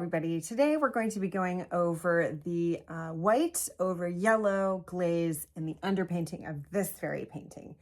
everybody. Today we're going to be going over the white over yellow glaze in the underpainting of this very painting.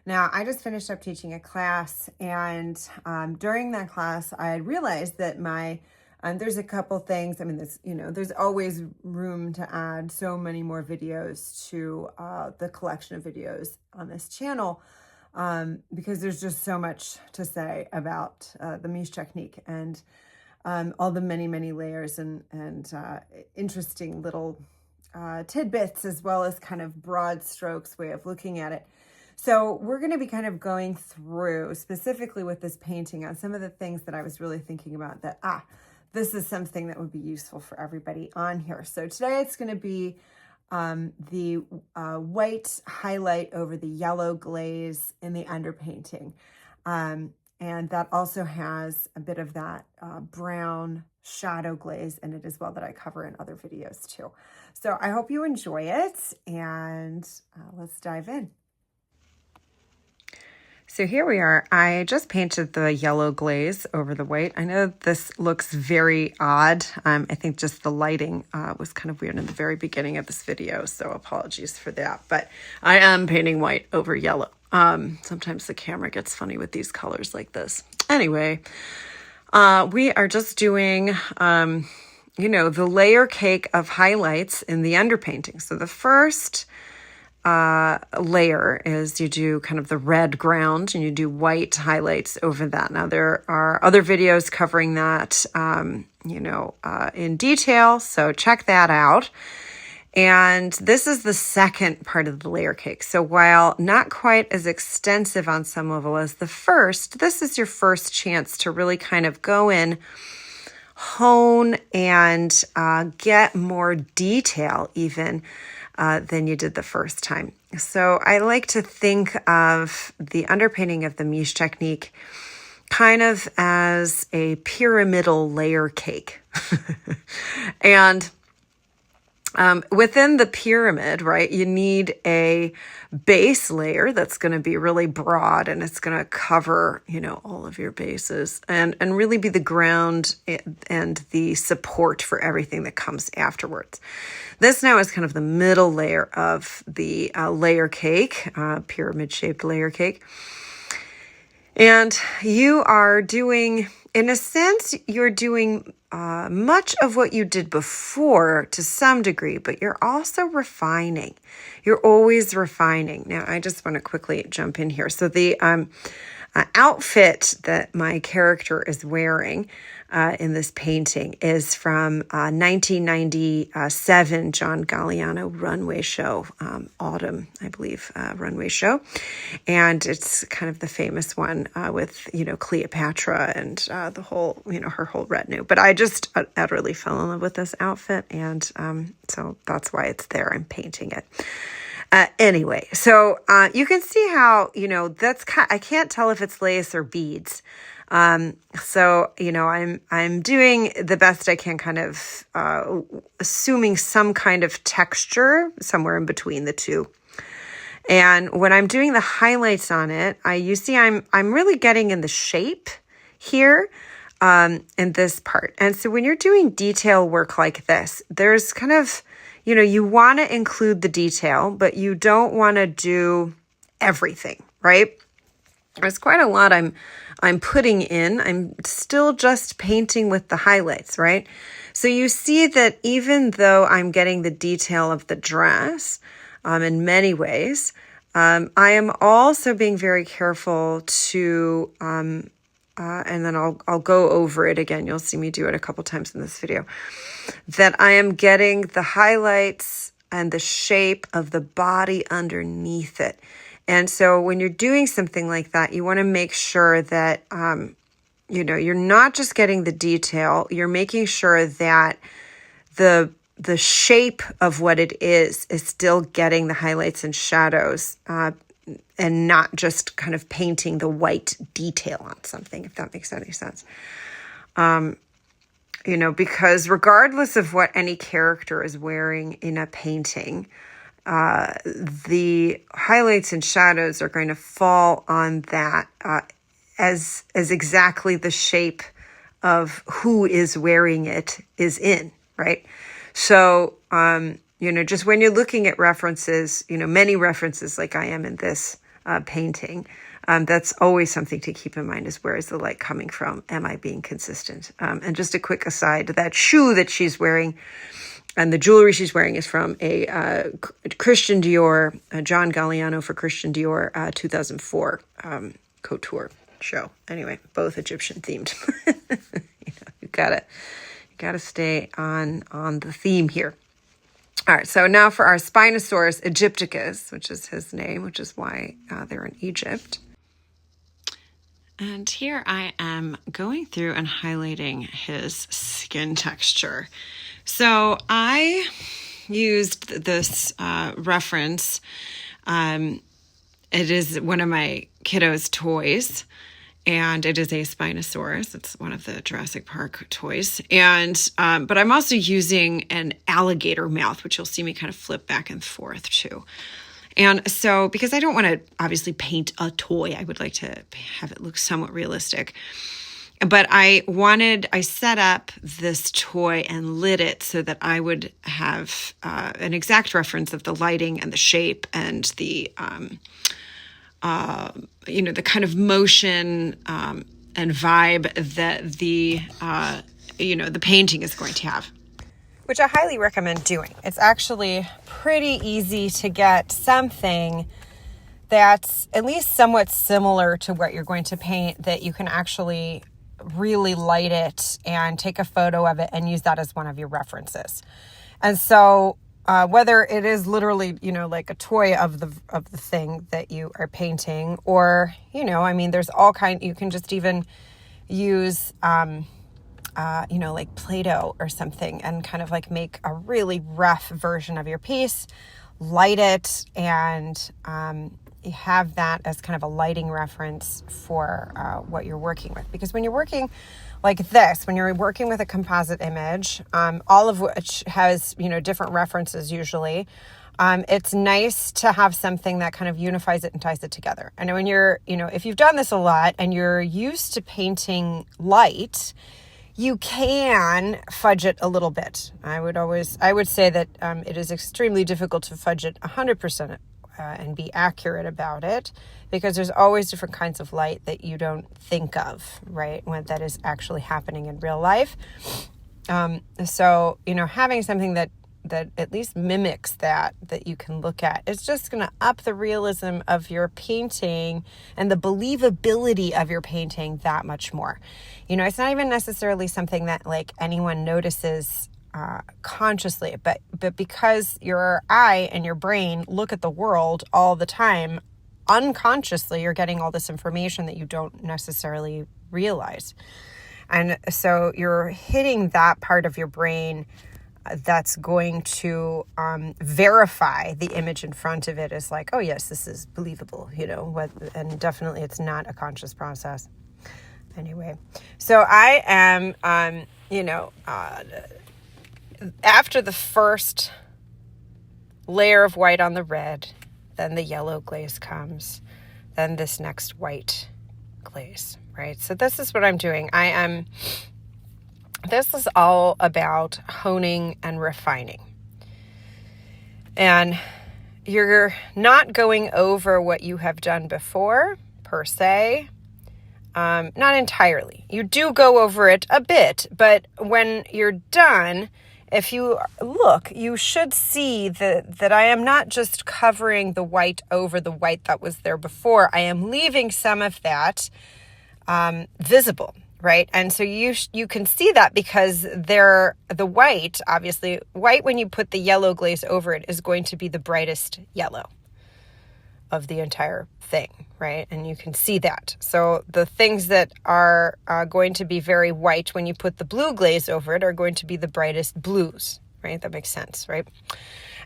Now, I just finished up teaching a class, and during that class, I realized that there's a couple things. I mean, there's always room to add so many more videos to the collection of videos on this channel. Because there's just so much to say about the Mische Technique and all the many layers and interesting little tidbits, as well as kind of broad strokes way of looking at it. So we're going to be kind of going through specifically with this painting on some of the things that I was really thinking about that, this is something that would be useful for everybody on here. So today it's going to be the white highlight over the yellow glaze in the underpainting. And that also has a bit of that brown shadow glaze in it as well that I cover in other videos too. So I hope you enjoy it, and let's dive in. So here we are. I just painted the yellow glaze over the white. I know this looks very odd. I think just the lighting was kind of weird in the very beginning of this video, so apologies for that. But I am painting white over yellow. Sometimes the camera gets funny with these colors like this. Anyway, we are just doing, the layer cake of highlights in the underpainting. So the first layer is you do kind of the red ground and you do white highlights over that. Now there are other videos covering that, in detail, so check that out. And this is the second part of the layer cake. So while not quite as extensive on some level as the first, this is your first chance to really kind of go in, hone, and get more detail even than you did the first time. So I like to think of the underpainting of the Mische Technique kind of as a pyramidal layer cake. And within the pyramid, right, you need a base layer that's going to be really broad, and it's going to cover, all of your bases and really be the ground and the support for everything that comes afterwards. This now is kind of the middle layer of the layer cake, pyramid-shaped layer cake. And you are doing, in a sense, you're doing much of what you did before to some degree, but you're also refining. You're always refining. Now, I just want to quickly jump in here. So the outfit that my character is wearing in this painting is from 1997 John Galliano runway show, autumn, I believe, runway show. And it's kind of the famous one with, Cleopatra and the whole, her whole retinue. But I just utterly fell in love with this outfit. And so that's why it's there. I'm painting it. Anyway, so you can see how, I can't tell if it's lace or beads. So, I'm doing the best I can, kind of assuming some kind of texture somewhere in between the two. And when I'm doing the highlights on it, you see I'm really getting in the shape here in this part. And so when you're doing detail work like this, there's kind of, you want to include the detail, but you don't want to do everything, right? There's quite a lot I'm putting in. I'm still just painting with the highlights, right? So you see that even though I'm getting the detail of the dress in many ways, I am also being very careful to, and then I'll go over it again. You'll see me do it a couple times in this video, that I am getting the highlights and the shape of the body underneath it. And so when you're doing something like that, you want to make sure that, you're not just getting the detail, you're making sure that the shape of what it is still getting the highlights and shadows, and not just kind of painting the white detail on something, if that makes any sense. Because regardless of what any character is wearing in a painting, the highlights and shadows are going to fall on that as exactly the shape of who is wearing it is in, right? So, just when you're looking at references, many references like I am in this painting, that's always something to keep in mind is where is the light coming from? Am I being consistent? And just a quick aside, that shoe that she's wearing and the jewelry she's wearing is from a Christian Dior, John Galliano for Christian Dior 2004 couture show. Anyway, both Egyptian themed. You gotta stay on the theme here. All right, so now for our Spinosaurus aegypticus, which is his name, which is why they're in Egypt. And here I am going through and highlighting his skin texture. So I used this reference. It is one of my kiddos' toys, and it is a Spinosaurus. It's one of the Jurassic Park toys. And but I'm also using an alligator mouth, which you'll see me kind of flip back and forth too. And so, because I don't want to obviously paint a toy, I would like to have it look somewhat realistic. But I set up this toy and lit it so that I would have an exact reference of the lighting and the shape and the, the kind of motion and vibe that the painting is going to have. Which I highly recommend doing. It's actually pretty easy to get something that's at least somewhat similar to what you're going to paint, that you can actually really light it and take a photo of it and use that as one of your references. And so whether it is literally, like a toy of the thing that you are painting, or, there's all you can just even use, like Play-Doh or something and kind of like make a really rough version of your piece, light it, and you have that as kind of a lighting reference for what you're working with. Because when you're working like this, when you're working with a composite image, all of which has, different references usually, it's nice to have something that kind of unifies it and ties it together. And when you're, if you've done this a lot and you're used to painting light, you can fudge it a little bit. I would say that it is extremely difficult to fudge it 100% and be accurate about it, because there's always different kinds of light that you don't think of, right, when that is actually happening in real life. So, having something that at least mimics that you can look at, it's just going to up the realism of your painting and the believability of your painting that much more. It's not even necessarily something that like anyone notices consciously, but because your eye and your brain look at the world all the time, unconsciously you're getting all this information that you don't necessarily realize. And so you're hitting that part of your brain that's going to verify the image in front of it as like, oh yes, this is believable, and definitely it's not a conscious process. Anyway, so I am, after the first layer of white on the red, then the yellow glaze comes, then this next white glaze, right? So this is what I'm doing. This is all about honing and refining. And you're not going over what you have done before, per se. Not entirely. You do go over it a bit, but when you're done, if you look, you should see that I am not just covering the white over the white that was there before. I am leaving some of that visible, right? And so you can see that because the white, obviously, white when you put the yellow glaze over it is going to be the brightest yellow of the entire thing, right? And you can see that. So the things that are going to be very white when you put the blue glaze over it are going to be the brightest blues, right? That makes sense, right?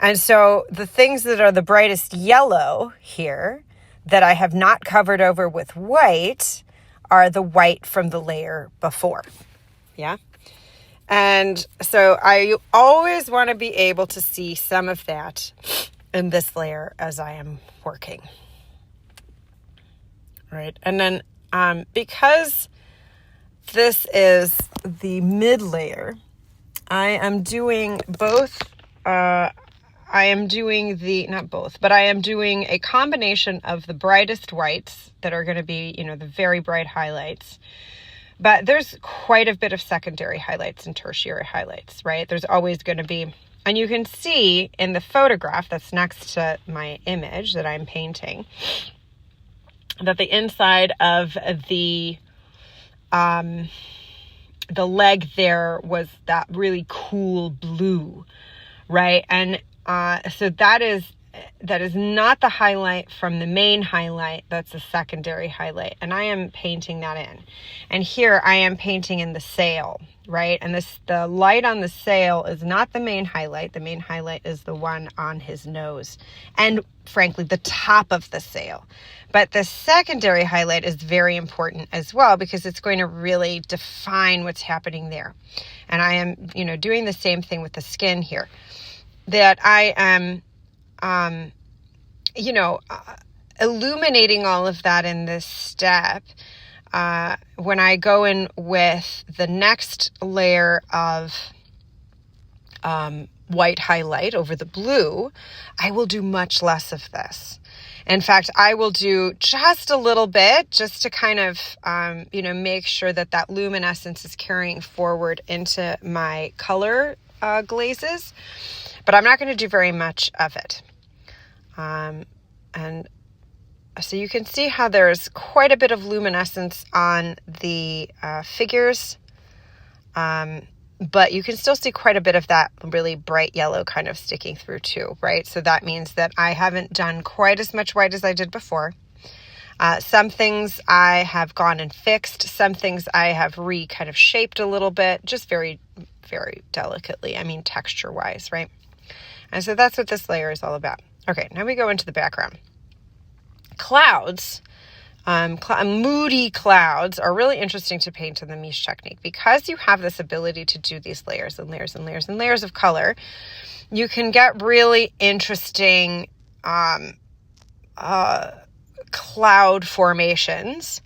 And so the things that are the brightest yellow here that I have not covered over with white are the white from the layer before, yeah? And so I always want to be able to see some of that in this layer as I am working. Right. And then because this is the mid layer, I am doing both, I am doing not both, but I am doing a combination of the brightest whites that are going to be, the very bright highlights. But there's quite a bit of secondary highlights and tertiary highlights, right? There's always going to be, and you can see in the photograph that's next to my image that I'm painting, that the inside of the leg there was that really cool blue, right? And so that is not the highlight from the main highlight. That's a secondary highlight. And I am painting that in. And here I am painting in the sail, right? And the light on the sail is not the main highlight. The main highlight is the one on his nose. And frankly, the top of the sail. But the secondary highlight is very important as well, because it's going to really define what's happening there. And I am, doing the same thing with the skin here. That I am, illuminating all of that in this step. When I go in with the next layer of white highlight over the blue, I will do much less of this. In fact, I will do just a little bit just to kind of, make sure that luminescence is carrying forward into my color glazes. But I'm not going to do very much of it. And so you can see how there's quite a bit of luminescence on the figures. But you can still see quite a bit of that really bright yellow kind of sticking through too, right? So that means that I haven't done quite as much white as I did before. Some things I have gone and fixed. Some things I have kind of shaped a little bit, just very, very delicately. I mean, texture-wise, right? And so that's what this layer is all about. Okay, now we go into the background. Clouds, moody clouds are really interesting to paint in the Mische technique because you have this ability to do these layers and layers and layers and layers of color. You can get really interesting cloud formations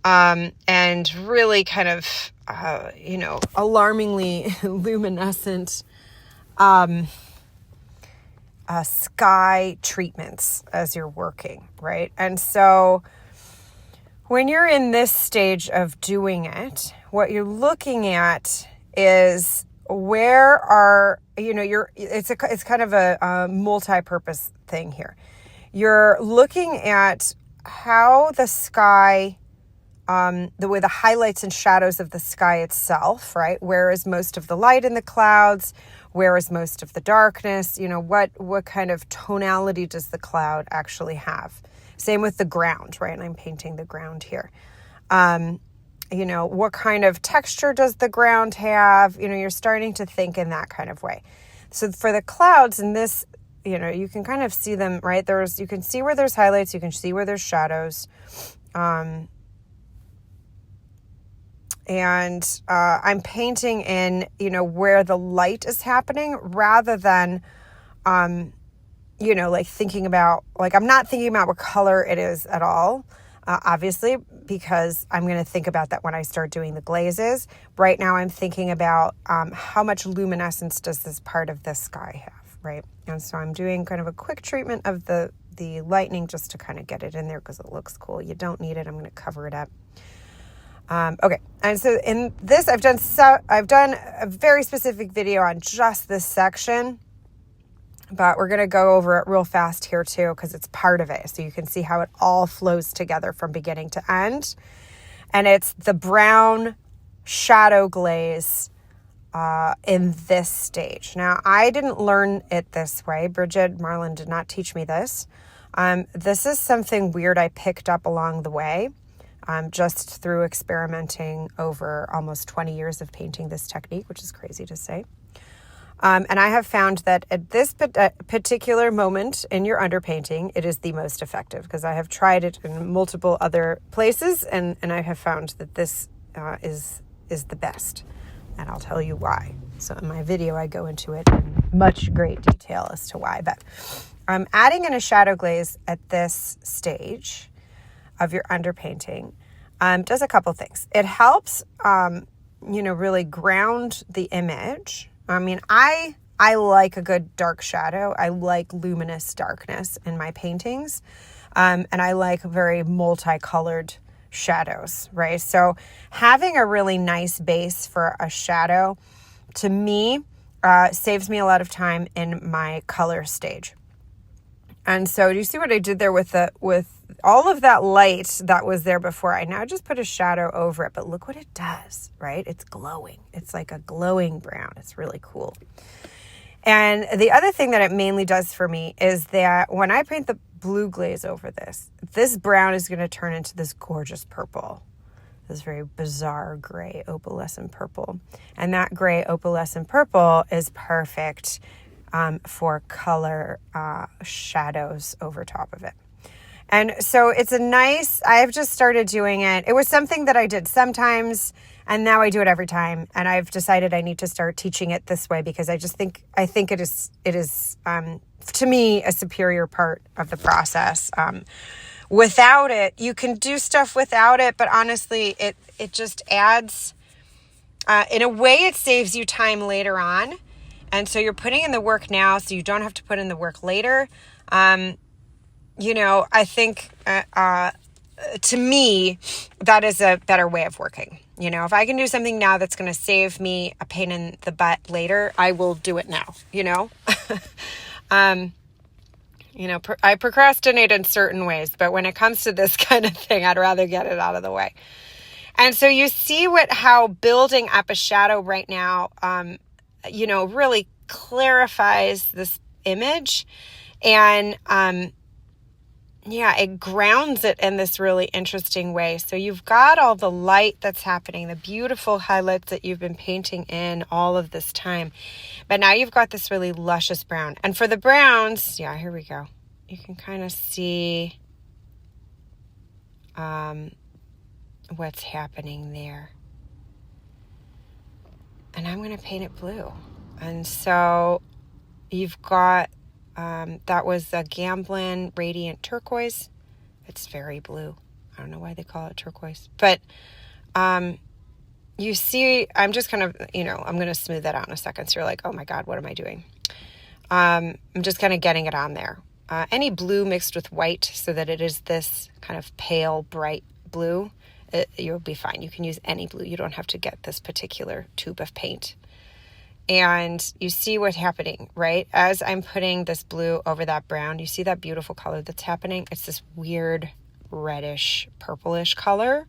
and really kind of, alarmingly luminescent sky treatments as you're working, right? And so when you're in this stage of doing it, what you're looking at is where are, it's kind of a multi-purpose thing here. You're looking at how the sky, the way the highlights and shadows of the sky itself, right? Where is most of the light in the clouds? Where is most of the darkness? What kind of tonality does the cloud actually have? Same with the ground, right? And I'm painting the ground here. What kind of texture does the ground have? You're starting to think in that kind of way. So for the clouds in this, you can kind of see them, right? You can see where there's highlights, you can see where there's shadows. And I'm painting in, where the light is happening rather than, thinking about, I'm not thinking about what color it is at all, obviously, because I'm going to think about that when I start doing the glazes. Right now I'm thinking about how much luminescence does this part of the sky have, right? And so I'm doing kind of a quick treatment of the lightning just to kind of get it in there because it looks cool. You don't need it. I'm going to cover it up. Okay, and so in this, I've done a very specific video on just this section, but we're going to go over it real fast here too, because it's part of it. So you can see how it all flows together from beginning to end. And it's the brown shadow glaze in this stage. Now, I didn't learn it this way. Bridget Marlin did not teach me this. This is something weird I picked up along the way. Just through experimenting over almost 20 years of painting this technique, which is crazy to say. And I have found that at this particular moment in your underpainting, it is the most effective because I have tried it in multiple other places and I have found that this is the best. And I'll tell you why. So in my video, I go into it in much great detail as to why. But I'm adding in a shadow glaze at this stage of your underpainting. does a couple things. It helps, really ground the image. I mean, I like a good dark shadow. I like luminous darkness in my paintings. And I like very multicolored shadows, right? So having a really nice base for a shadow, to me, saves me a lot of time in my color stage. And so do you see what I did there with all of that light that was there before? I now just put a shadow over it, but look what it does, right? It's glowing. It's like a glowing brown. It's really cool. And the other thing that it mainly does for me is that when I paint the blue glaze over this brown is going to turn into this gorgeous purple, this very bizarre gray opalescent purple. And that gray opalescent purple is perfect for color shadows over top of it. And so it's I've just started doing it. It was something that I did sometimes, and now I do it every time. And I've decided I need to start teaching it this way because I think it is to me a superior part of the process. Without it, you can do stuff without it, but honestly, it just adds, in a way, it saves you time later on. And so you're putting in the work now, so you don't have to put in the work later. I think, to me, that is a better way of working. If I can do something now that's going to save me a pain in the butt later, I will do it now, I procrastinate in certain ways, but when it comes to this kind of thing, I'd rather get it out of the way. And so you see how building up a shadow right now, really clarifies this image, and it grounds it in this really interesting way. So you've got all the light that's happening, the beautiful highlights that you've been painting in all of this time, but now you've got this really luscious brown. And for the browns, here we go. You can kind of see what's happening there. And I'm going to paint it blue. And so you've got, that was a Gamblin Radiant Turquoise. It's very blue. I don't know why they call it turquoise. But you see, I'm just kind of, I'm going to smooth that out in a second. So you're like, oh my God, what am I doing? I'm just kind of getting it on there. Any blue mixed with white so that it is this kind of pale, bright blue, you'll be fine. You can use any blue. You don't have to get this particular tube of paint. And you see what's happening, right? As I'm putting this blue over that brown, you see that beautiful color that's happening? It's this weird reddish, purplish color.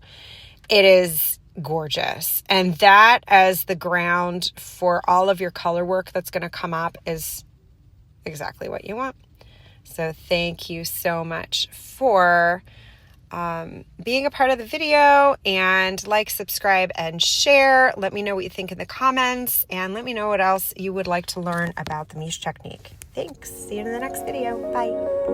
It is gorgeous. And that, as the ground for all of your color work that's going to come up, is exactly what you want. So thank you so much for being a part of the video, and like, subscribe, and share. Let me know what you think in the comments, and let me know what else you would like to learn about the Mische Technique. Thanks. See you in the next video. Bye.